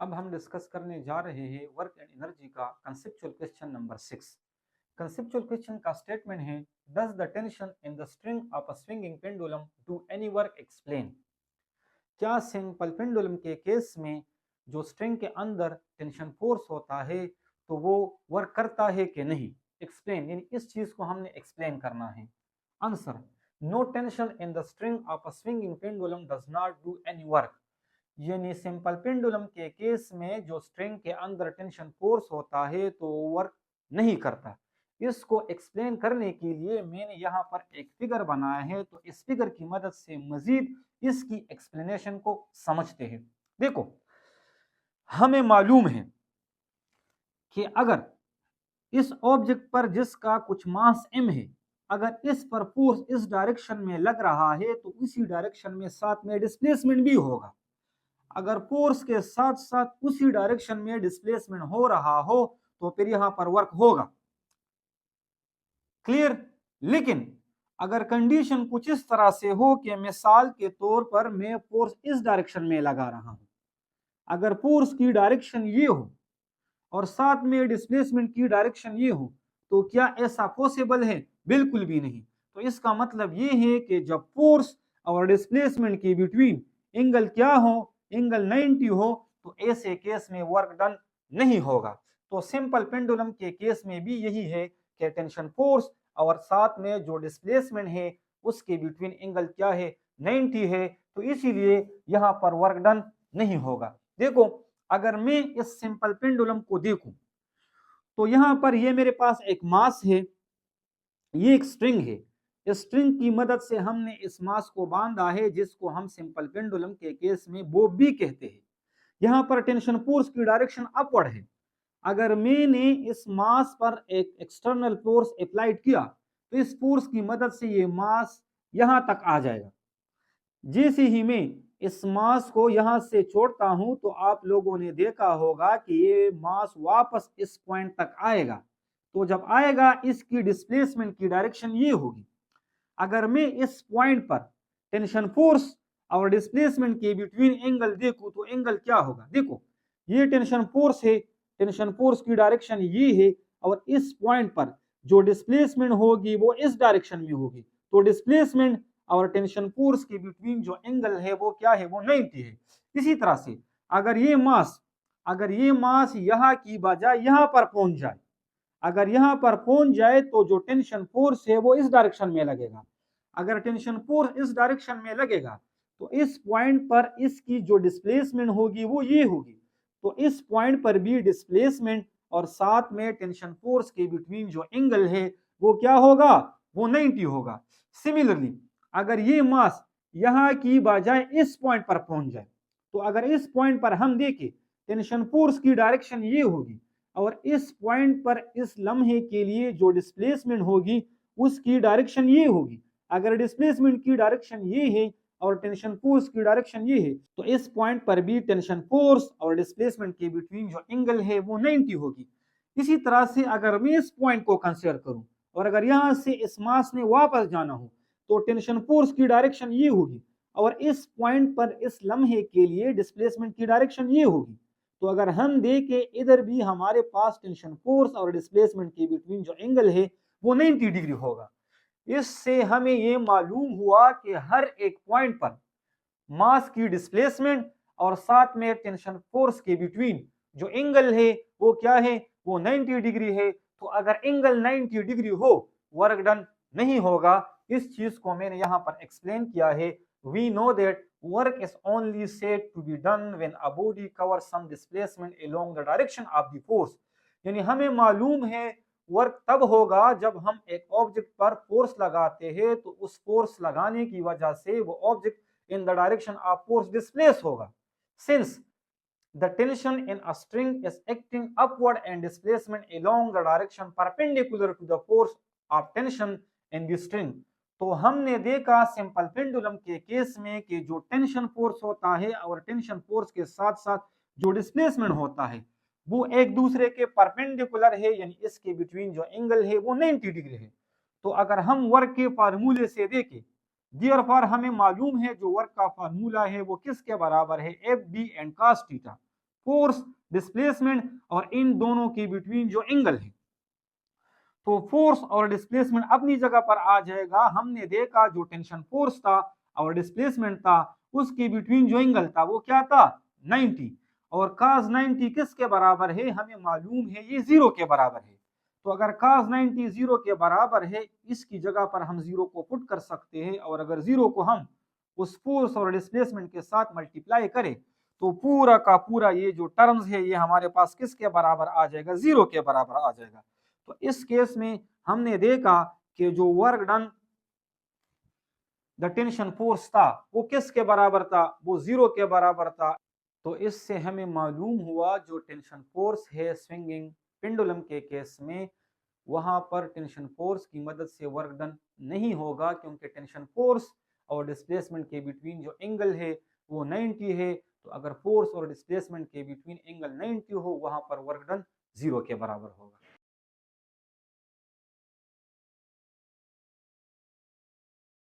अब हम डिस्कस करने जा रहे हैं वर्क एंड एनर्जी का conceptual question number 6। Conceptual question का स्टेटमेंट है, does the tension in the string of a swinging pendulum do any work explain. क्या सिंपल पेंडुलम के केस में जो स्ट्रिंग के अंदर टेंशन फोर्स होता है तो वो वर्क करता है कि नहीं। एक्सप्लेन यानी इस चीज को हमने एक्सप्लेन करना है। Answer, no tension in the string of a swinging pendulum does not do any work. यानी सिंपल पेंडुलम के केस में जो स्ट्रिंग के अंदर टेंशन फोर्स होता है तो वर्क नहीं करता। इसको एक्सप्लेन करने के लिए मैंने यहाँ पर एक फिगर बनाया है, तो इस फिगर की मदद से मजीद इसकी एक्सप्लेनेशन को समझते हैं। देखो, हमें मालूम है कि अगर इस ऑब्जेक्ट पर जिसका कुछ मास m है, अगर इस पर फोर्स इस डायरेक्शन में लग रहा है तो इसी डायरेक्शन में साथ में डिस्प्लेसमेंट भी होगा। अगर फोर्स के साथ साथ उसी डायरेक्शन में डिस्प्लेसमेंट हो रहा हो तो फिर यहां पर वर्क होगा। क्लियर। लेकिन अगर कंडीशन कुछ इस तरह से हो कि मिसाल के तौर पर मैं फोर्स इस डायरेक्शन में लगा रहा हूं, अगर फोर्स की डायरेक्शन ये हो और साथ में डिस्प्लेसमेंट की डायरेक्शन ये हो, तो क्या ऐसा पॉसिबल है? बिल्कुल भी नहीं। तो इसका मतलब ये है कि जब फोर्स और डिस्प्लेसमेंट के बिटवीन एंगल क्या हो, एंगल 90 हो, तो ऐसे केस में वर्क डन नहीं होगा। तो सिंपल पेंडुलम के केस में भी यही है कि टेंशन फोर्स और साथ में जो डिस्प्लेसमेंट है उसके बिटवीन एंगल क्या है, 90 है। तो इसीलिए यहाँ पर वर्क डन नहीं होगा। देखो, अगर मैं इस सिंपल पेंडुलम को देखूं तो यहां पर ये मेरे पास एक मास है, ये एक स्ट्रिंग है। इस स्ट्रिंग की मदद से हमने इस मास को बांधा है जिसको हम सिंपल पेंडुलम के केस में बोब भी कहते हैं। यहाँ पर टेंशन फोर्स की डायरेक्शन अपवर्ड है। अगर मैंने इस मास पर एक एक्सटर्नल फोर्स अप्लाइड किया तो इस फोर्स की मदद से ये मास यहां तक आ जाएगा। जैसे ही मैं इस मास को यहां से छोड़ता हूं तो आप लोगों ने देखा होगा कि ये मास वापस इस पॉइंट तक आएगा। तो जब आएगा इसकी डिस्प्लेसमेंट की डायरेक्शन ये होगी। अगर मैं इस पॉइंट पर टेंशन फोर्स और डिस्प्लेसमेंट के बिटवीन एंगल देखूं तो एंगल क्या होगा। देखो, ये टेंशन फोर्स है, टेंशन फोर्स की डायरेक्शन ये है और इस पॉइंट पर जो डिस्प्लेसमेंट होगी वो इस डायरेक्शन में होगी। तो डिस्प्लेसमेंट और टेंशन फोर्स के बिटवीन जो एंगल है वो क्या है, वो 90 है। इसी तरह से अगर ये मास यहाँ की बजाय यहाँ पर पहुंच जाए, अगर यहाँ पर पहुंच जाए तो जो टेंशन फोर्स है वो इस डायरेक्शन में लगेगा। अगर टेंशन फोर्स इस डायरेक्शन में लगेगा तो इस पॉइंट पर इसकी जो डिस्प्लेसमेंट होगी वो ये होगी। तो इस पॉइंट पर भी डिस्प्लेसमेंट और साथ में टेंशन फोर्स के बिटवीन जो एंगल है वो क्या होगा, वो 90 होगा। सिमिलरली अगर ये मास यहाँ की बजाय इस पॉइंट पर पहुंच जाए, तो अगर इस पॉइंट पर हम देखें टेंशन फोर्स की डायरेक्शन ये होगी और इस पॉइंट पर इस लम्हे के लिए जो डिस्प्लेसमेंट होगी उसकी डायरेक्शन ये होगी। अगर डिस्प्लेसमेंट की डायरेक्शन ये है और टेंशन फोर्स की डायरेक्शन ये है तो इस पॉइंट पर भी टेंशन फोर्स और डिस्प्लेसमेंट के बिटवीन जो एंगल है वो 90 होगी। इसी तरह से अगर मैं इस पॉइंट को कंसीडर करूं और अगर यहां से इस मास ने वापस जाना हो तो टेंशन फोर्स की डायरेक्शन ये होगी और इस पॉइंट पर इस लम्हे के लिए डिस्प्लेसमेंट की डायरेक्शन ये होगी। तो अगर हम देखें इधर भी हमारे पास टेंशन फोर्स और डिस्प्लेसमेंट के बिटवीन जो एंगल है वो 90 डिग्री होगा। इससे हमें ये मालूम हुआ कि हर एक पॉइंट पर मास की डिस्प्लेसमेंट और साथ में टेंशन फोर्स के बिटवीन जो एंगल है वो क्या है, वो 90 डिग्री है। तो अगर एंगल 90 डिग्री हो, वर्क डन नहीं होगा। इस चीज को मैंने यहां पर एक्सप्लेन किया है। We know that work is only said to be done when a body covers some displacement along the direction of the force। यानी हमें मालूम है वर्क तब होगा जब हम एक ऑब्जेक्ट पर फोर्स लगाते हैं तो उस फोर्स लगाने की वजह से वो object in the direction of force displaced होगा। Since the tension in a string is acting upward and displacement along the direction perpendicular to the force of tension in the string। तो हमने देखा simple pendulum के case में कि जो tension force होता है और टेंशन फोर्स के साथ साथ जो डिस्प्लेसमेंट होता है वो एक दूसरे के परपेंडिकुलर है, यानी इसके बिटवीन जो एंगल है वो 90 डिग्री है। तो अगर हम वर्क के फार्मूले से देखें, देयरफॉर हमें मालूम है जो वर्क का फार्मूला है वो किसके बराबर है, F B and cos theta. Force, displacement और इन दोनों के बिटवीन जो एंगल है। तो फोर्स और डिस्प्लेसमेंट अपनी जगह पर आ जाएगा। हमने देखा जो टेंशन फोर्स था और डिस्प्लेसमेंट था उसके बिटवीन जो एंगल था वो क्या था, 90, और cos 90 किसके बराबर है, हमें मालूम है ये 0 के बराबर है। तो अगर cos 90 0 के बराबर है, इसकी जगह पर हम 0 को पुट कर सकते हैं, और अगर 0 को हम उस फोर्स और डिस्प्लेसमेंट के साथ मल्टीप्लाई करें तो पूरा का पूरा ये जो टर्म्स है ये हमारे पास किसके बराबर आ जाएगा, 0 के बराबर आ जाएगा। तो इस केस में हमने देखा कि जो work done the tension force था वो किसके बराबर था, वो 0 के बराबर था। तो इससे हमें मालूम हुआ जो टेंशन फोर्स है स्विंगिंग पेंडुलम के केस में, वहां पर टेंशन फोर्स की मदद से वर्क डन नहीं होगा, क्योंकि टेंशन फोर्स और डिस्प्लेसमेंट के बिटवीन जो एंगल है वो 90 है। तो अगर फोर्स और डिस्प्लेसमेंट के बिटवीन एंगल 90 हो, वहां पर वर्क डन 0 के बराबर होगा।